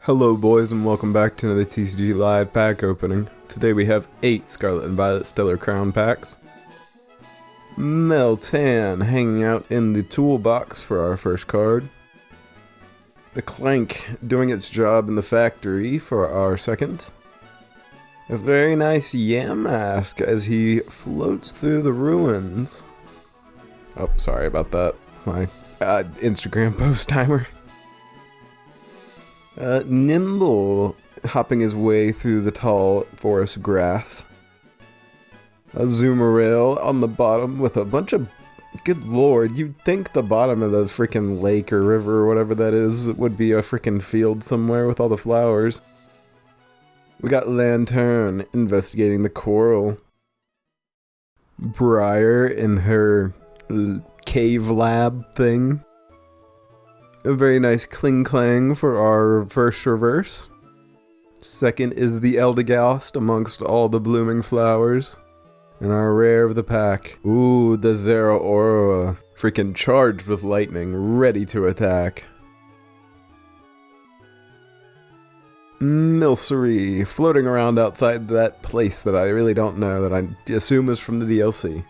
Hello boys and welcome back to another TCG Live pack opening. Today we have 8 Scarlet and Violet Stellar Crown packs. Meltan hanging out in the toolbox for our first card. The Clank doing its job in the factory for our second. A very nice Yamask as he floats through the ruins. Oh, sorry about that. My Instagram post timer. Nimble hopping his way through the tall forest grass. A Zoomerale on the bottom with a bunch of... Good lord, you'd think the bottom of the freaking lake or river or whatever that is would be a freaking field somewhere with all the flowers. We got Lantern investigating the coral. Briar in her cave lab thing. A very nice Kling Clang for our first reverse. Second is the Eldegost amongst all the blooming flowers. And our rare of the pack. Ooh, the Zeraora. Freaking charged with lightning, ready to attack. Milcery, floating around outside that place that I really don't know, that I assume is from the DLC.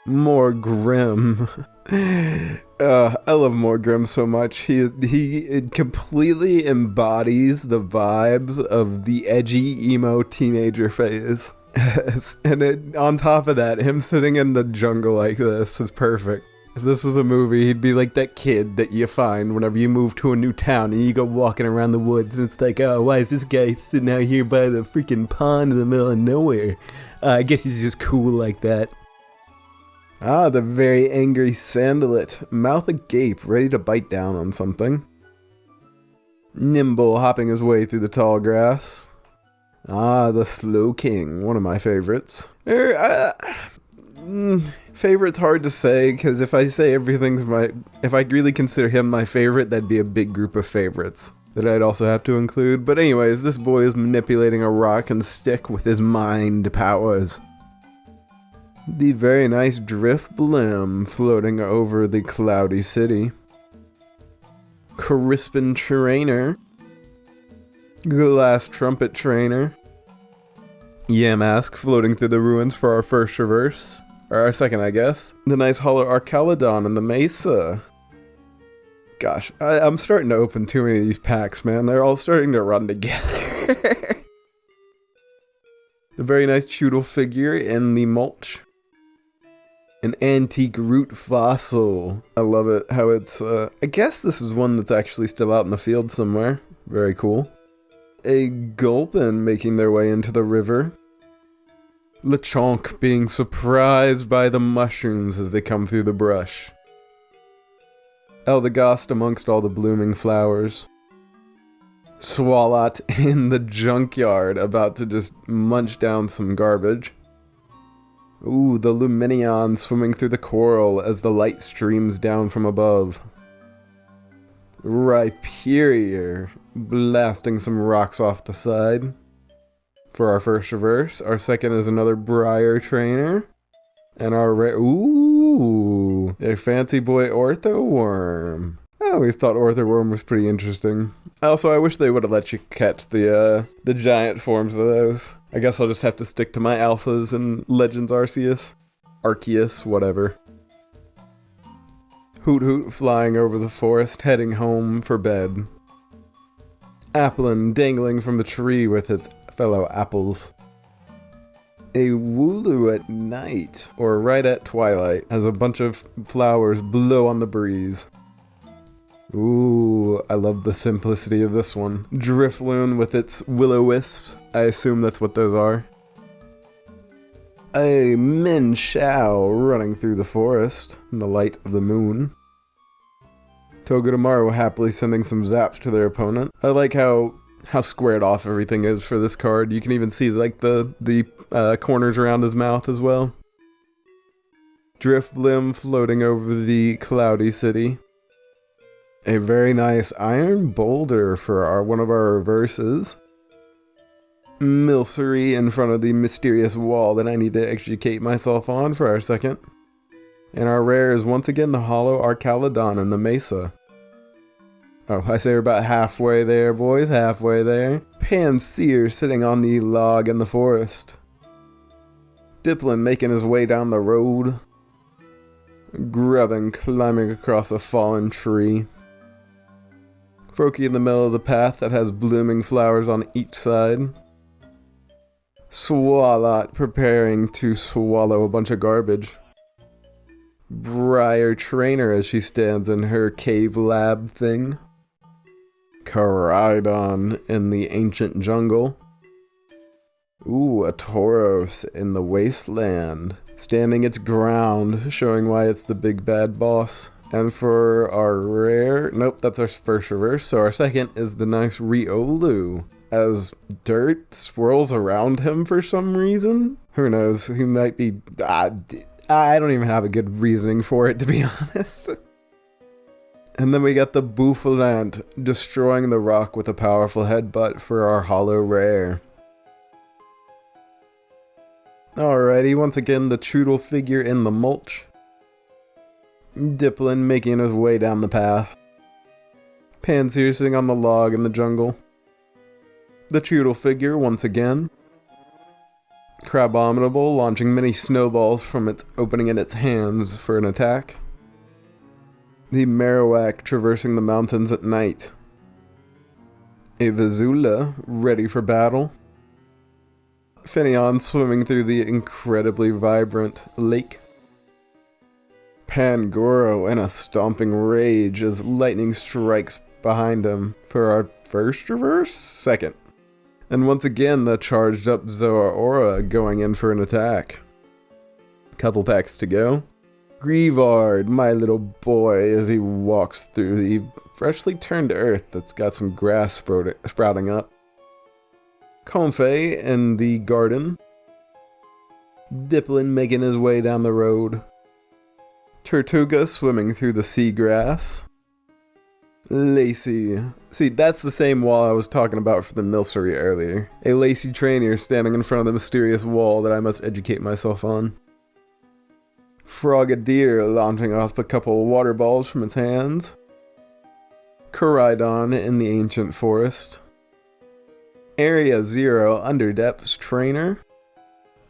More Grim. I love Morgrim so much. He completely embodies the vibes of the edgy emo teenager phase. And on top of that, him sitting in the jungle like this is perfect. If this was a movie, he'd be like that kid that you find whenever you move to a new town and you go walking around the woods and it's like, oh, why is this guy sitting out here by the freaking pond in the middle of nowhere? I guess he's just cool like that. Ah, the very angry Sandalet, mouth agape, ready to bite down on something. Nimble hopping his way through the tall grass. Ah, the Slow King, one of my favorites. Favorite's hard to say, because if I say if I really consider him my favorite, that'd be a big group of favorites that I'd also have to include. But anyways, this boy is manipulating a rock and stick with his mind powers. The very nice Drifblim floating over the cloudy city. Crispin Trainer. Glass Trumpet Trainer. Yamask floating through the ruins for our first reverse. Or our second, I guess. The nice Hollow Arcalodon and the Mesa. Gosh, I'm starting to open too many of these packs, man. They're all starting to run together. The very nice Choodle figure in the mulch. An antique root fossil. I love it how it's, I guess this is one that's actually still out in the field somewhere. Very cool. A Gulpin making their way into the river. Lechonk being surprised by the mushrooms as they come through the brush. Eldegost amongst all the blooming flowers. Swalot in the junkyard about to just munch down some garbage. Ooh, the Luminion swimming through the coral as the light streams down from above. Rhyperior blasting some rocks off the side for our first reverse. Our second is another Briar Trainer. And our ooh, a fancy boy Orthoworm. I always thought Orthoworm was pretty interesting. Also, I wish they would have let you catch the giant forms of those. I guess I'll just have to stick to my alphas and Legends Arceus, whatever. Hoot Hoot flying over the forest, heading home for bed. Applin dangling from the tree with its fellow apples. A Wooloo at night, or right at twilight, as a bunch of flowers blow on the breeze. Ooh, I love the simplicity of this one. Drifloon with its will-o-wisps. I assume that's what those are. A Min Shao running through the forest in the light of the moon. Togedemaru happily sending some zaps to their opponent. I like how squared off everything is for this card. You can even see like the corners around his mouth as well. Drifblim floating over the cloudy city. A very nice Iron Boulder for one of our reverses. Milcery in front of the mysterious wall that I need to educate myself on for our second. And our rare is once again the Hollow Arcalodon and the Mesa. Oh, I say we're about halfway there, boys, halfway there. Panseer sitting on the log in the forest. Dipplin making his way down the road. Grubbin climbing across a fallen tree. Froakie in the middle of the path that has blooming flowers on each side. Swalot preparing to swallow a bunch of garbage. Briar Trainer as she stands in her cave lab thing. Caridon in the ancient jungle. Ooh, a Tauros in the wasteland, standing its ground, showing why it's the big bad boss. And for our rare, nope, that's our first reverse, so our second is the nice Riolu, as dirt swirls around him for some reason. Who knows, he might be, I don't even have a good reasoning for it, to be honest. And then we got the Bouffalant, destroying the rock with a powerful headbutt for our holo rare. Alrighty, once again, the Choodle figure in the mulch. Dipplin making his way down the path. Panseer sitting on the log in the jungle. The Choodle figure once again. Crabominable launching many snowballs from its opening in its hands for an attack. The Marowak traversing the mountains at night. A Vizula ready for battle. Finneon swimming through the incredibly vibrant lake. Pangoro in a stomping rage as lightning strikes behind him for our first reverse? Second. And once again, the charged up Zoroark going in for an attack. Couple packs to go. Grievard, my little boy, as he walks through the freshly turned earth that's got some grass sprouting up. Comfey in the garden. Dipplin making his way down the road. Tortuga swimming through the seagrass. Lacey. See, that's the same wall I was talking about for the Milcery earlier. A Lacey trainer standing in front of the mysterious wall that I must educate myself on. Frogadier launching off a couple of water balls from its hands. Caridon in the ancient forest. Area 0 Underdepths trainer.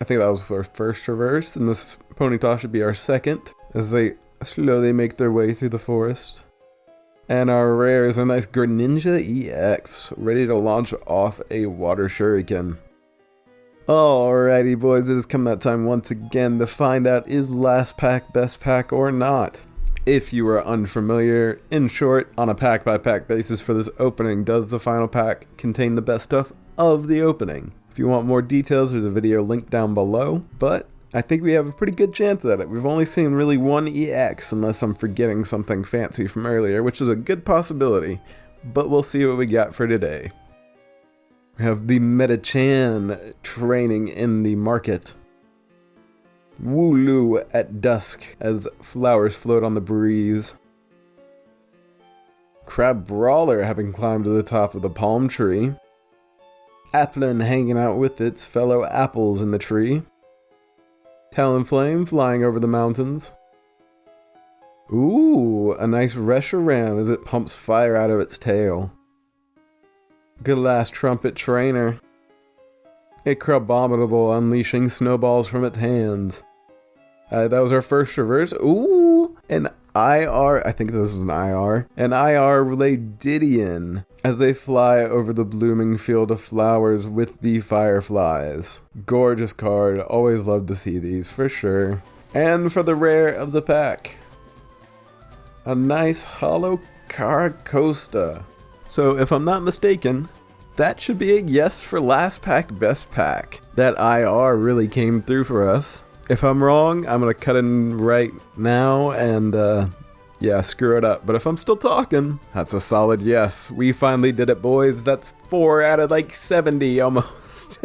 I think that was our first reverse, and this Ponyta should be our second, as they slowly make their way through the forest. And our rare is a nice Greninja EX, ready to launch off a water shuriken. Alrighty boys, it has come that time once again to find out is last pack best pack or not. If you are unfamiliar, in short, on a pack by pack basis for this opening, does the final pack contain the best stuff of the opening? If you want more details, there's a video linked down below, but I think we have a pretty good chance at it. We've only seen really one EX, unless I'm forgetting something fancy from earlier, which is a good possibility, but we'll see what we got for today. We have the Metachan training in the market. Wooloo at dusk as flowers float on the breeze. Crab Brawler having climbed to the top of the palm tree. Applin hanging out with its fellow apples in the tree. Talonflame flying over the mountains. Ooh, a nice Reshiram as it pumps fire out of its tail. Glass Trumpet Trainer. A Crabominable unleashing snowballs from its hands. That was our first reverse. Ooh, an IR, I think this is an IR. An IR Ladidian as they fly over the blooming field of flowers with the fireflies. Gorgeous card, always love to see these for sure. And for the rare of the pack, a nice holo Caracosta. So if I'm not mistaken, that should be a yes for last pack best pack. That IR really came through for us. If I'm wrong, I'm gonna cut in right now and yeah, screw it up. But if I'm still talking, that's a solid yes. We finally did it, boys. That's 4 out of like 70 almost.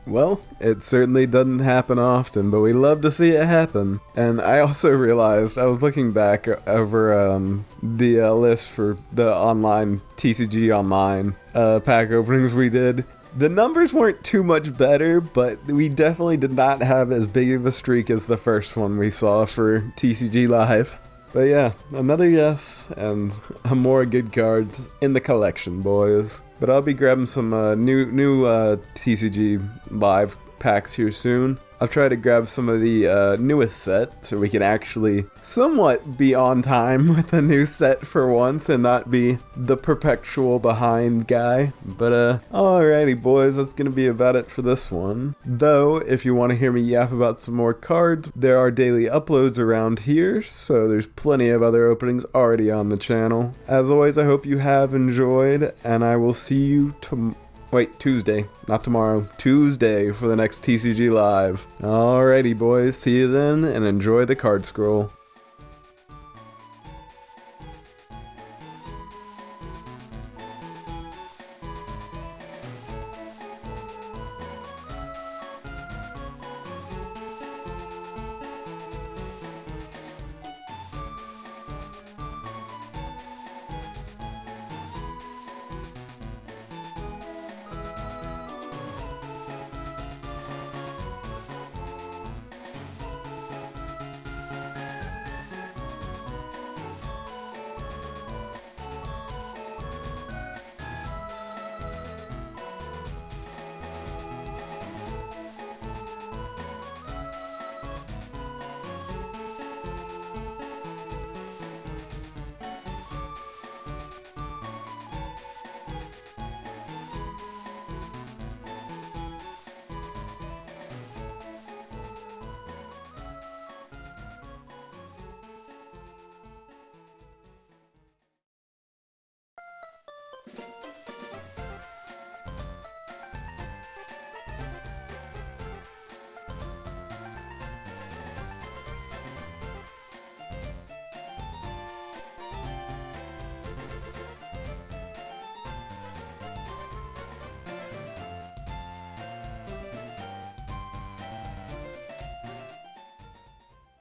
Well, it certainly doesn't happen often, but we love to see it happen. And I also realized, I was looking back over the list for the online, TCG Online pack openings we did. The numbers weren't too much better, but we definitely did not have as big of a streak as the first one we saw for TCG Live. But yeah, another yes, and more good cards in the collection, boys. But I'll be grabbing some new TCG live packs here soon. I'll try to grab some of the newest set so we can actually somewhat be on time with the new set for once and not be the perpetual behind guy. But alrighty boys, that's gonna be about it for this one. Though, if you want to hear me yap about some more cards, there are daily uploads around here, so there's plenty of other openings already on the channel. As always, I hope you have enjoyed, and I will see you Tuesday, not tomorrow. Tuesday for the next TCG Live. Alrighty, boys. See you then, and enjoy the card scroll.